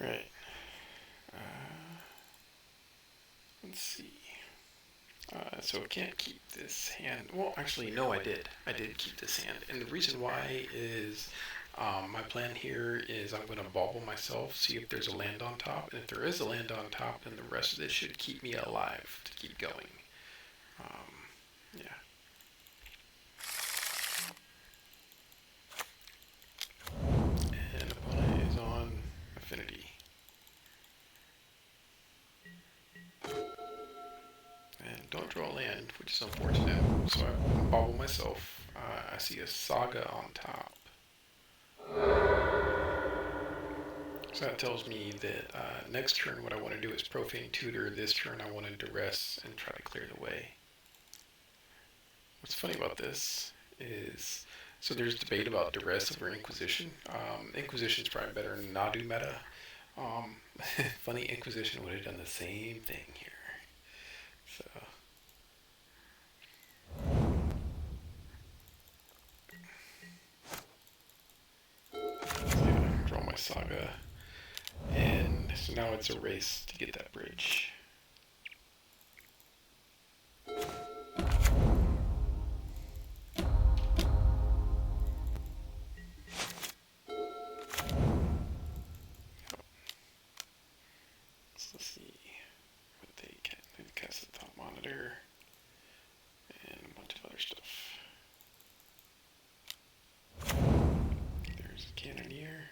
Right. Uh, let's see. So I can't keep this hand. Well, actually, no, I did. I did keep this hand. And the reason why is my plan here is I'm going to bauble myself, see if there's a land on top. And if there is a land on top, then the rest of this should keep me alive to keep going. Yeah. And opponent is on Affinity. And don't draw land, which is unfortunate. So I bauble myself. I see a Saga on top. So that tells me that next turn what I want to do is Profane Tutor. This turn I want to Duress and try to clear the way. What's funny about this is, so there's debate about Duress over Inquisition. Inquisition's probably better than Nadu meta. Um, Funny, Inquisition would have done the same thing here. So, yeah, draw my Saga. And so now it's a race to get that bridge. So let's see what they can. They've cast the top monitor and a bunch of other stuff. There's a Cannoneer.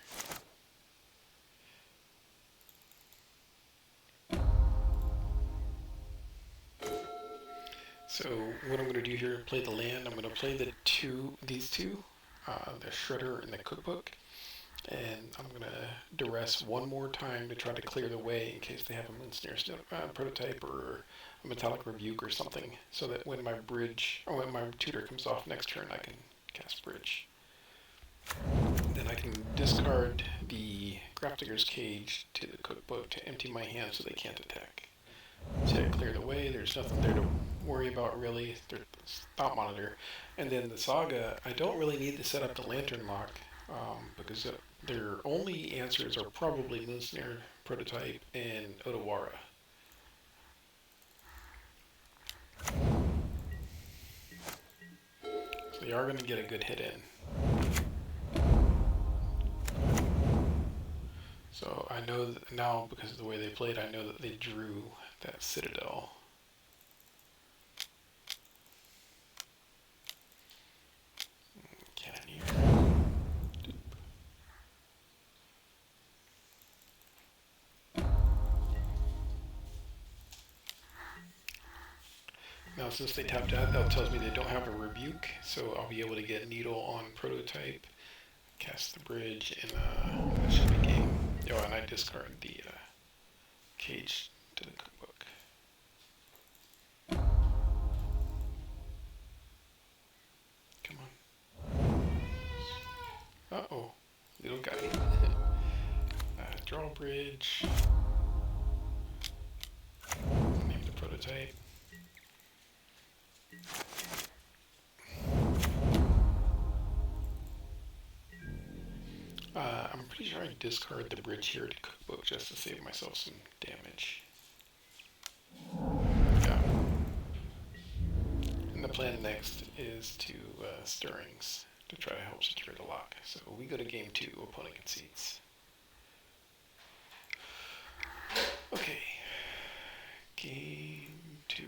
So what I'm going to do here, play the land. I'm going to play these two, the Shredder and the Cookbook, and I'm going to Duress one more time to try to clear the way in case they have a Moonsnare prototype or a Metallic Rebuke or something, so that when my bridge or when my tutor comes off next turn, I can cast Bridge. Then I can discard the Grafdigger's Cage to the Cookbook to empty my hand so they can't attack. See, I clear the way. There's nothing there to worry about really. There's Thought Monitor, and then the Saga. I don't really need to set up the Lantern Lock because their only answers are probably Moonsnare Prototype and Otawara. So they are going to get a good hit in. So I know that now, because of the way they played, I know that they drew that Citadel. Cannoneer. Now, since they tapped out, that tells me they don't have a Rebuke, so I'll be able to get Needle on Prototype, cast the Bridge, and that should be game. Oh, and I discard the Cage to the Cookbook. Come on. Uh-oh. Little guy. Draw Bridge. Name the Prototype. I'm pretty sure I discard the Bridge here to Cookbook just to save myself some damage. Yeah. And the plan next is to Stirrings to try to help secure the lock. So we go to game 2, opponent concedes. Okay. Game 2.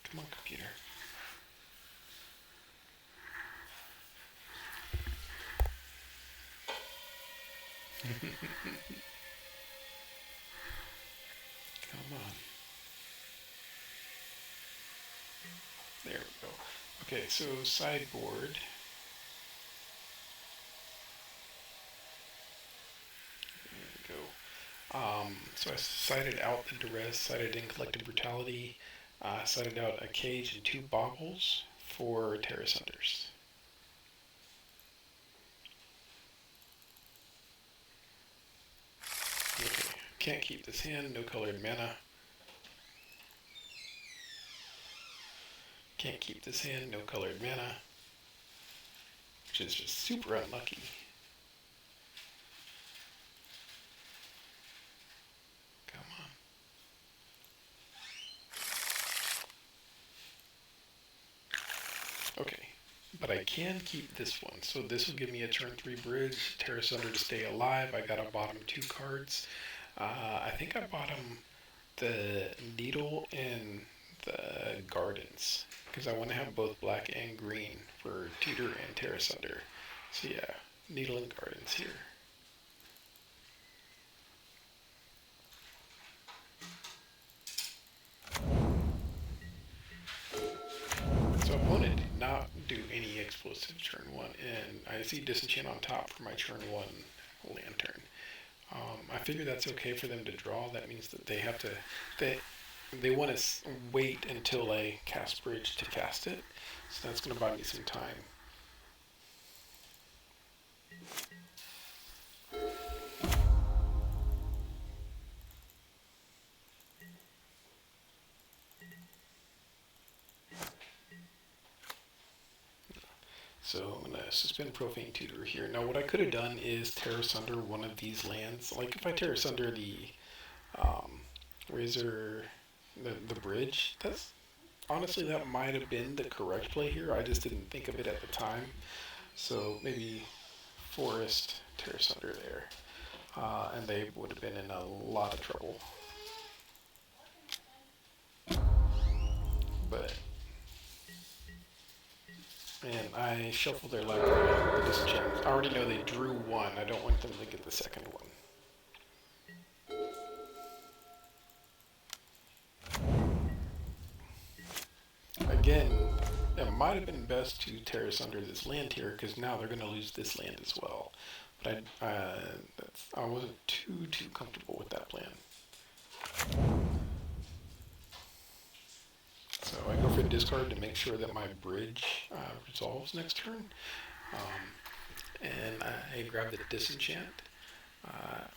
Come on, computer. Come on. There we go. Okay, so sideboard. There we go. So I sided out the Duress, sided in Collective Brutality, sided out a Cage and 2 Boggles for Terrace Hunters. Okay, can't keep this hand, no colored mana. Can't keep this hand, no colored mana. which is just super unlucky. Come on. Okay, but I can keep this one. So this will give me a turn 3 bridge, Terrace Under to stay alive. I got a bottom 2 cards. I think I bottom the Needle and the Gardens because I want to have both black and green for Tutor and Terrace Under. So yeah, Needle and Gardens here. So opponent did not do any explosive turn 1, and I see Disenchant on top for my turn 1 Lantern. I figure that's okay for them to draw. That means that they have to, they want to wait until I cast Bridge to cast it. So that's going to buy me some time. So I'm going to suspend Profane Tutor here. Now what I could have done is Terrace Under one of these lands. Like if I Terrace Under the Razor, the bridge, that's honestly that might have been the correct play here. I just didn't think of it at the time. So maybe Forest, Terrace Under there. And they would have been in a lot of trouble. But and I shuffled their library with the disenchantments. I already know they drew one. I don't want them to get the second one. Again, it might have been best to Terrace Under this land here because now they're going to lose this land as well. But I wasn't too comfortable with that plan. So I go for discard to make sure that my bridge resolves next turn. And I grab the Disenchant.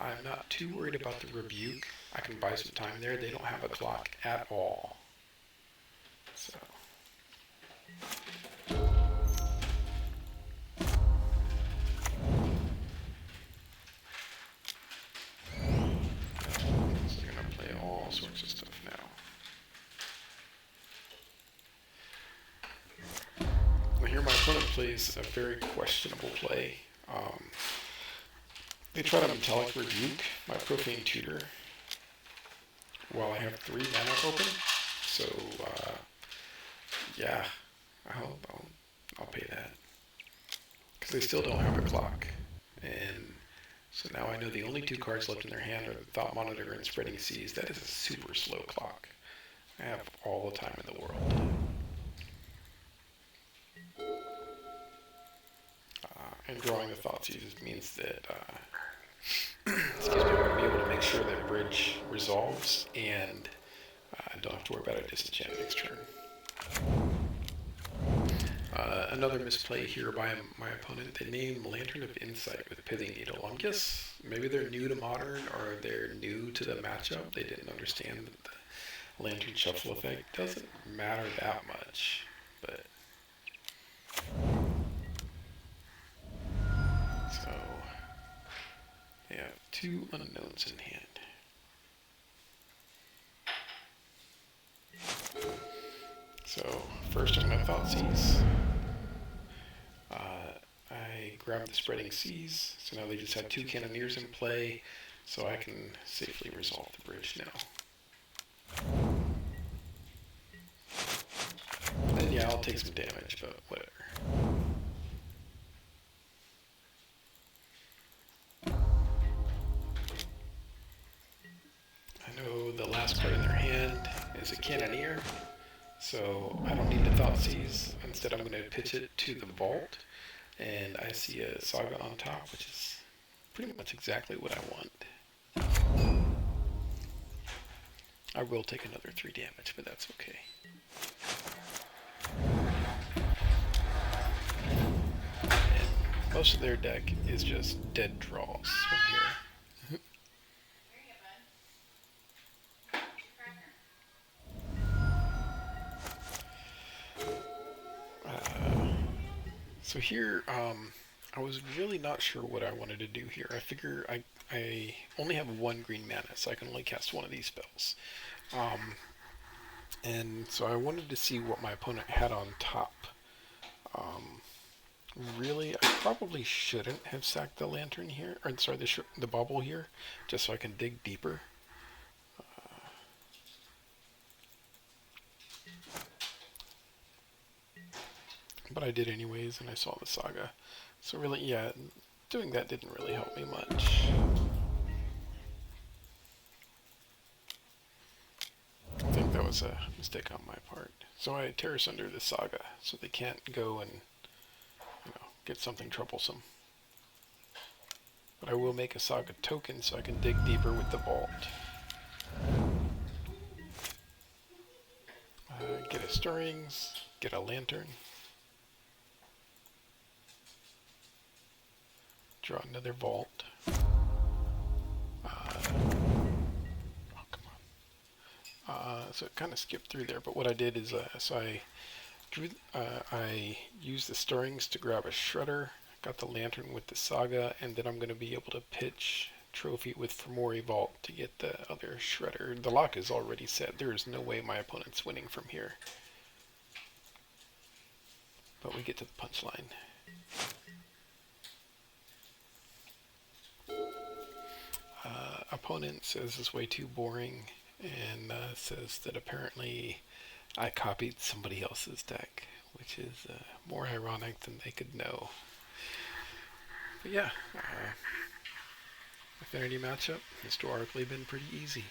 I'm not too worried about the Rebuke. I can buy some time there. They don't have a clock at all. So. So you're going to play all sorts of stuff now. Well, here my opponent plays a very questionable play. They try to Metallic Rebuke my Profane Tutor while I have 3 mana open. So, yeah, I'll pay that. Because they still don't have a clock. And so now I know the only 2 cards left in their hand are the Thought Monitor and Spreading Seas. That is a super slow clock. I have all the time in the world. And drawing the Thoughtseize means that, excuse me, I'm going to be able to make sure that Bridge resolves and I don't have to worry about a Disenchant next turn. Another misplay here by my opponent. They named Lantern of Insight with Pithing Needle. I guess maybe they're new to Modern or they're new to the matchup. They didn't understand that the Lantern Shuffle effect doesn't matter that much, but. So, they have 2 unknowns in hand. So, first I'm going to Thoughtseize. I grab the Spreading Seas, so now they just have 2 Cannoneers in play, so I can safely resolve the bridge now. And yeah, I'll take some damage, but whatever. I know the last card in their hand is a Cannoneer, so I don't need to Thoughtseize. Instead, I'm going to pitch it to the Vault, and I see a Saga on top, which is pretty much exactly what I want. I will take another 3 damage, but that's okay. And most of their deck is just dead draws from here. So here, I was really not sure what I wanted to do here. I figure I only have one green mana, so I can only cast one of these spells. Um, and so I wanted to see what my opponent had on top. Um, Really, I probably shouldn't have sacked the lantern here, or sorry, the bauble here, just so I can dig deeper. But I did anyways, and I saw the saga. So really, yeah, doing that didn't really help me much. I think that was a mistake on my part. So I terrace under the saga, so they can't go and get something troublesome. But I will make a saga token so I can dig deeper with the vault. Get a stirrings, get a lantern, draw another vault. Oh, come on. So it kind of skipped through there, but what I did is, I used the stirrings to grab a shredder, got the lantern with the saga, and then I'm going to be able to pitch trophy with Fomori Vault to get the other shredder. The lock is already set. There is no way my opponent's winning from here. But we get to the punchline. Opponent says it's way too boring and says that apparently I copied somebody else's deck, which is more ironic than they could know. But yeah, Affinity matchup historically been pretty easy.